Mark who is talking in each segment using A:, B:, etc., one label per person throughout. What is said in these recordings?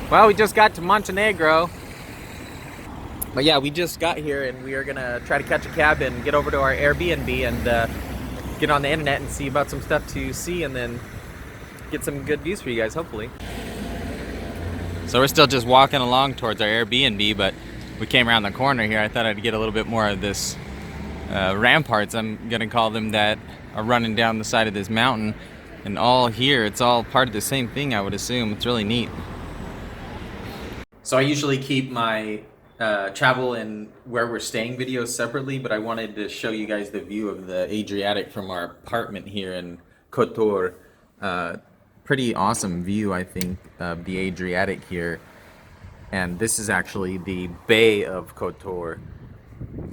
A: Well, we just got to Montenegro. But yeah, we just got here and we are gonna try to catch a cab and get over to our Airbnb and get on the internet and see about some stuff to see and then get some good views for you guys, hopefully. So we're still just walking along towards our Airbnb, but we came around the corner here. I thought I'd get a little bit more of this ramparts, I'm gonna call them, that are running down the side of this mountain. And all here, it's all part of the same thing, I would assume. It's really neat. So I usually keep my travel and where we're staying videos separately, but I wanted to show you guys the view of the Adriatic from our apartment here in Kotor. Pretty awesome view, I think, of the Adriatic here. And this is actually the Bay of Kotor.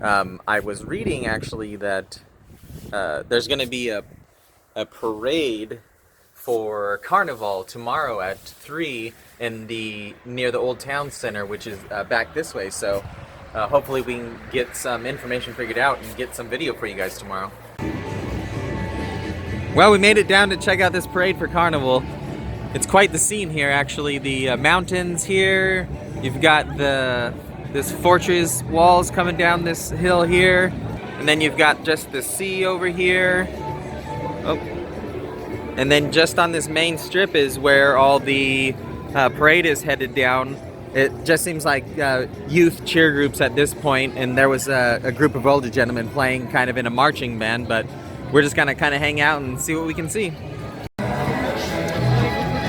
A: I was reading actually that there's going to be a parade for Carnival tomorrow at 3 in near the Old Town Center, which is back this way. So hopefully we can get some information figured out and get some video for you guys tomorrow. Well, we made it down to check out this parade for Carnival. It's quite the scene here, actually. The mountains here. You've got this fortress walls coming down this hill here, and then you've got just the sea over here. Oh. And then just on this main strip is where all the parade is headed down. It just seems like youth cheer groups at this point, and there was a group of older gentlemen playing kind of in a marching band, but we're just gonna kind of hang out and see what we can see.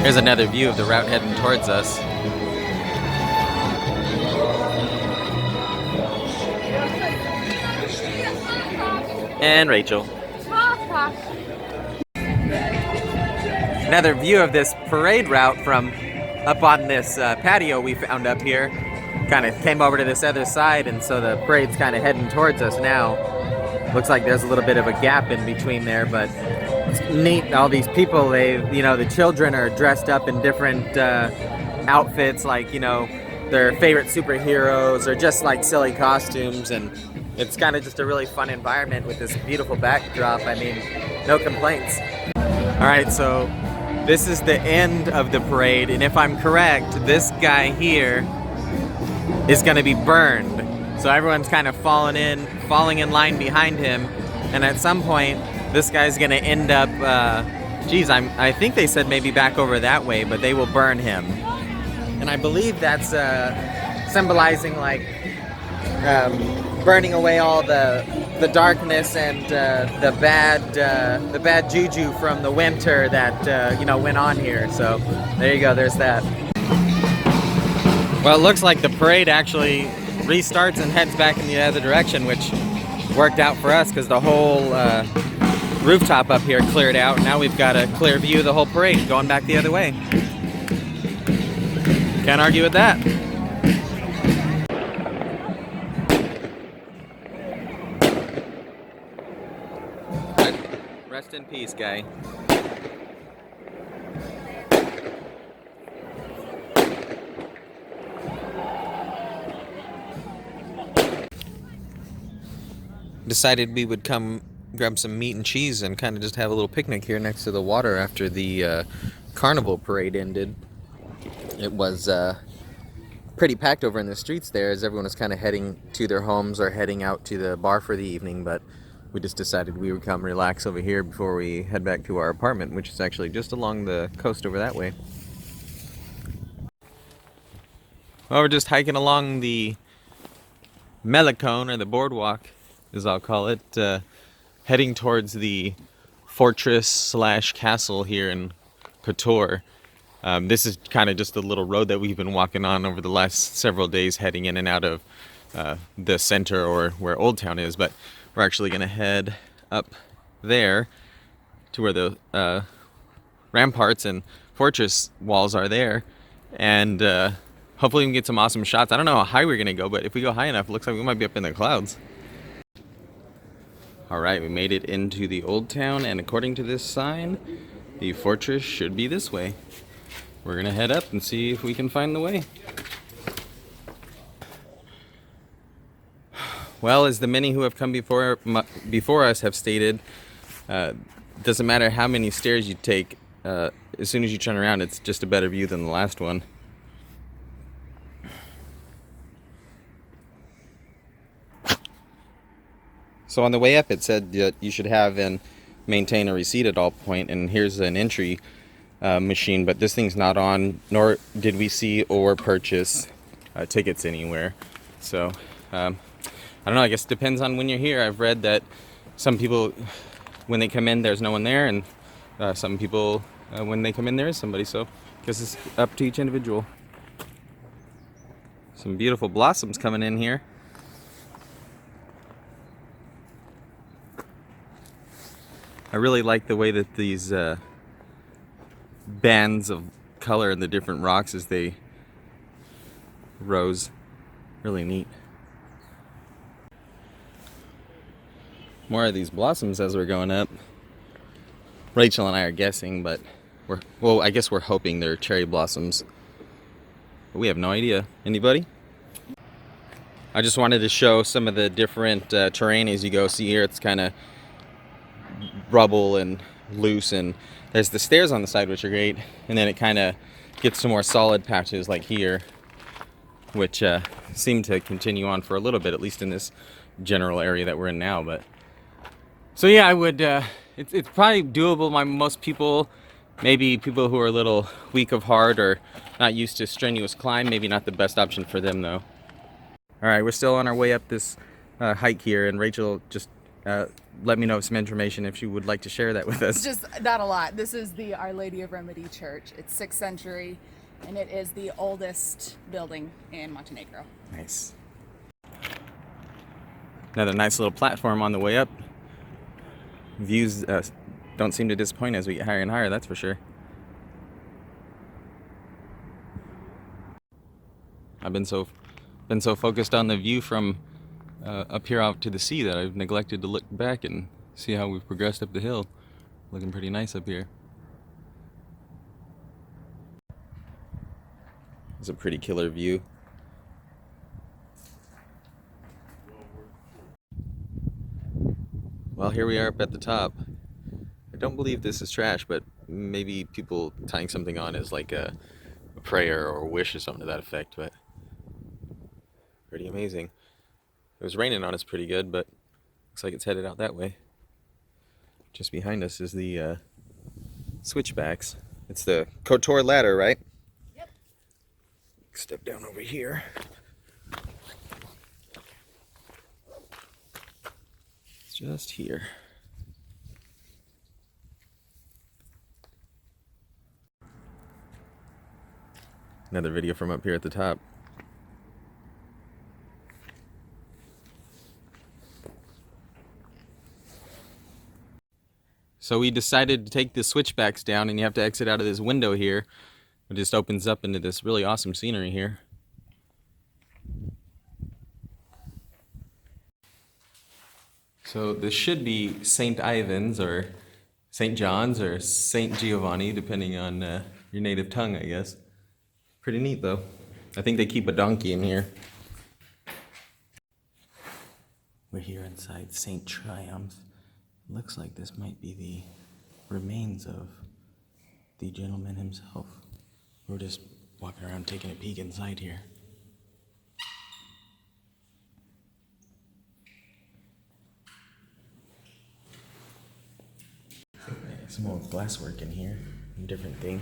A: Here's another view of the route heading towards us. And Rachel. Another view of this parade route from up on this patio we found up here. Kind of came over to this other side, and so the parade's kind of heading towards us now. Looks like there's a little bit of a gap in between there, but it's neat. All these people, the children are dressed up in different outfits, like, their favorite superheroes or just like silly costumes, and it's kind of just a really fun environment with this beautiful backdrop. I mean, no complaints. All right, so this is the end of the parade, and if I'm correct, this guy here is going to be burned. So everyone's kind of falling in line behind him, and at some point, this guy's going to end up, I think they said maybe back over that way, but they will burn him. And I believe that's symbolizing like burning away all the darkness and the bad juju from the winter that went on here. So there you go. There's that. Well, it looks like the parade actually restarts and heads back in the other direction, which worked out for us because the whole rooftop up here cleared out. Now we've got a clear view of the whole parade going back the other way. Can't argue with that. Rest in peace, guy. Decided we would come grab some meat and cheese and kind of just have a little picnic here next to the water after the Carnival parade ended. It was pretty packed over in the streets there as everyone was kind of heading to their homes or heading out to the bar for the evening, but we just decided we would come relax over here before we head back to our apartment, which is actually just along the coast over that way. Well, we're just hiking along the Melicone, or the boardwalk, as I'll call it, heading towards the fortress/castle here in Kotor. This is kind of just a little road that we've been walking on over the last several days, heading in and out of the center, or where Old Town is, but we're actually going to head up there to where the ramparts and fortress walls are there, and hopefully we can get some awesome shots. I don't know how high we're going to go, but if we go high enough, it looks like we might be up in the clouds. Alright, we made it into the Old Town, and according to this sign, the fortress should be this way. We're going to head up and see if we can find the way. Well, as the many who have come before us have stated, doesn't matter how many stairs you take, as soon as you turn around, it's just a better view than the last one. So on the way up, it said that you should have and maintain a receipt at all point, and here's an entry machine, but this thing's not on, nor did we see or purchase tickets anywhere. So I don't know, I guess it depends on when you're here. I've read that some people, when they come in, there's no one there, and some people, when they come in, there is somebody. So I guess it's up to each individual. Some beautiful blossoms coming in here. I really like the way that these bands of color in the different rocks as they rose. Really neat. More of these blossoms as we're going up. Rachel and I are guessing, but I guess we're hoping they're cherry blossoms. But we have no idea. Anybody? I just wanted to show some of the different terrain as you go. See here, it's kind of rubble and loose, and there's the stairs on the side, which are great, and then it kind of gets to more solid patches like here, which seem to continue on for a little bit, at least in this general area that we're in now. But so yeah, I would it's probably doable by most people. Maybe people who are a little weak of heart or not used to strenuous climb, maybe not the best option for them though. All right, we're still on our way up this hike here, and Rachel just let me know some information if you would like to share that with us.
B: Just not a lot. This is the Our Lady of Remedy Church. It's 6th century, and it is the oldest building in Montenegro.
A: Nice. Another nice little platform on the way up. Views don't seem to disappoint as we get higher and higher, that's for sure. I've been so focused on the view from up here out to the sea that I've neglected to look back and see how we've progressed up the hill. Looking pretty nice up here. It's a pretty killer view. Well, here we are up at the top. I don't believe this is trash, but maybe people tying something on as like a prayer or a wish or something to that effect, but pretty amazing. It was raining on us pretty good, but looks like it's headed out that way. Just behind us is the switchbacks. It's the Kotor ladder, right?
B: Yep.
A: Step down over here. It's just here. Another video from up here at the top. So we decided to take the switchbacks down, and you have to exit out of this window here. It just opens up into this really awesome scenery here. So this should be St. Ivan's or St. John's or St. Giovanni, depending on your native tongue, I guess. Pretty neat though. I think they keep a donkey in here. We're here inside St. Triomphe. Looks like this might be the remains of the gentleman himself. We're just walking around taking a peek inside here. Some old glasswork in here and different things.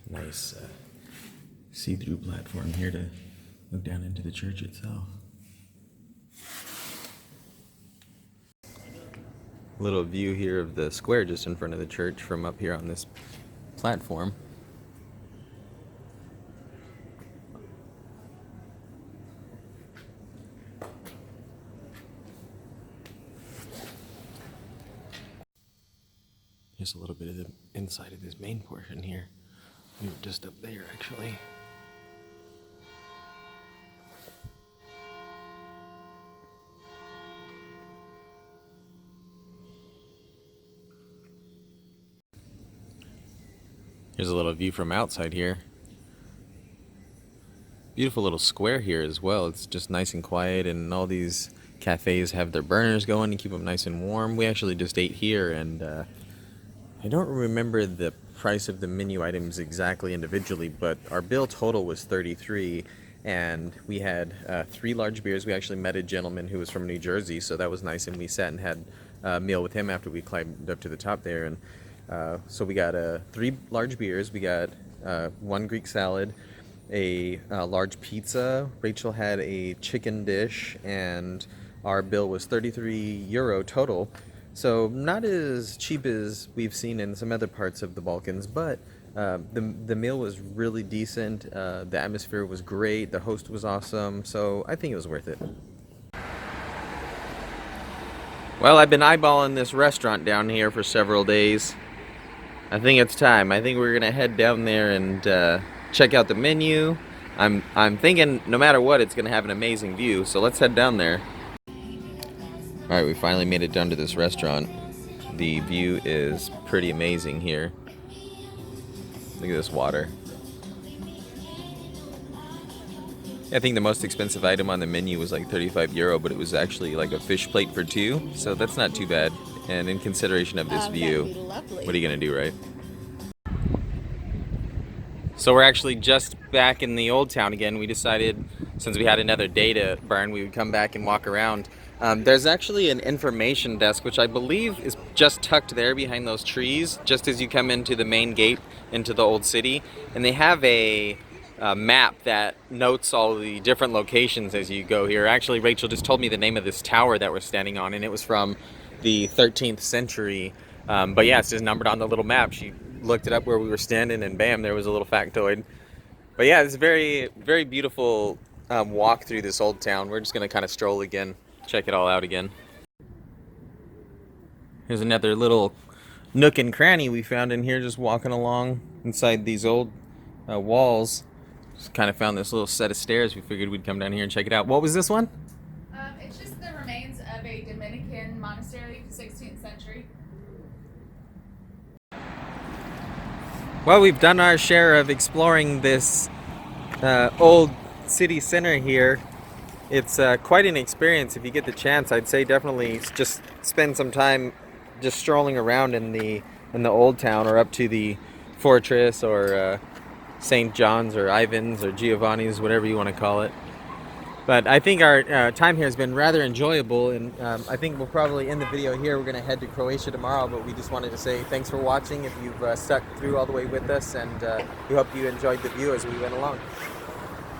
A: Nice see-through platform here to look down into the church itself. A little view here of the square just in front of the church from up here on this platform. Here's a little bit of the inside of this main portion here. We were just up there, actually. Here's a little view from outside here. Beautiful little square here as well. It's just nice and quiet, and all these cafes have their burners going to keep them nice and warm. We actually just ate here, and I don't remember the price of the menu items exactly individually, but our bill total was 33, and we had 3 large beers. We actually met a gentleman who was from New Jersey, so that was nice, and we sat and had a meal with him after we climbed up to the top there. And so we got 3 large beers. We got 1 Greek salad, a large pizza. Rachel had a chicken dish, and our bill was 33 euro total. So not as cheap as we've seen in some other parts of the Balkans, but the meal was really decent. The atmosphere was great. The host was awesome. So I think it was worth it. Well, I've been eyeballing this restaurant down here for several days. I think it's time. I think we're gonna head down there and check out the menu. I'm thinking no matter what, it's gonna have an amazing view. So let's head down there. All right, we finally made it down to this restaurant. The view is pretty amazing here. Look at this water. I think the most expensive item on the menu was like 35 euro, but it was actually like a fish plate for 2, so that's not too bad. And in consideration of this view, what are you gonna do, right? So we're actually just back in the old town again. We decided, since we had another day to burn, we would come back and walk around. There's actually an information desk, which I believe is just tucked there behind those trees, just as you come into the main gate into the old city. And they have a map that notes all the different locations as you go here. Actually, Rachel just told me the name of this tower that we're standing on, and it was from the 13th century. But yeah, it's just numbered on the little map. She looked it up where we were standing, and bam, there was a little factoid. But yeah, it's a very, very beautiful walk through this old town. We're just gonna kind of stroll again, check it all out again. Here's another little nook and cranny we found in here, just walking along inside these old walls. Just kind of found this little set of stairs. We figured we'd come down here and check it out. What was this one?
B: It's just the remains of a Dominican monastery, 16th century.
A: Well, we've done our share of exploring this old city center here. It's quite an experience. If you get the chance, I'd say definitely just spend some time just strolling around in the old town, or up to the fortress, or St. John's or Ivan's or Giovanni's, whatever you want to call it. But I think our time here has been rather enjoyable, and I think we'll probably end the video here. We're going to head to Croatia tomorrow, but we just wanted to say thanks for watching if you've stuck through all the way with us, and we hope you enjoyed the view as we went along.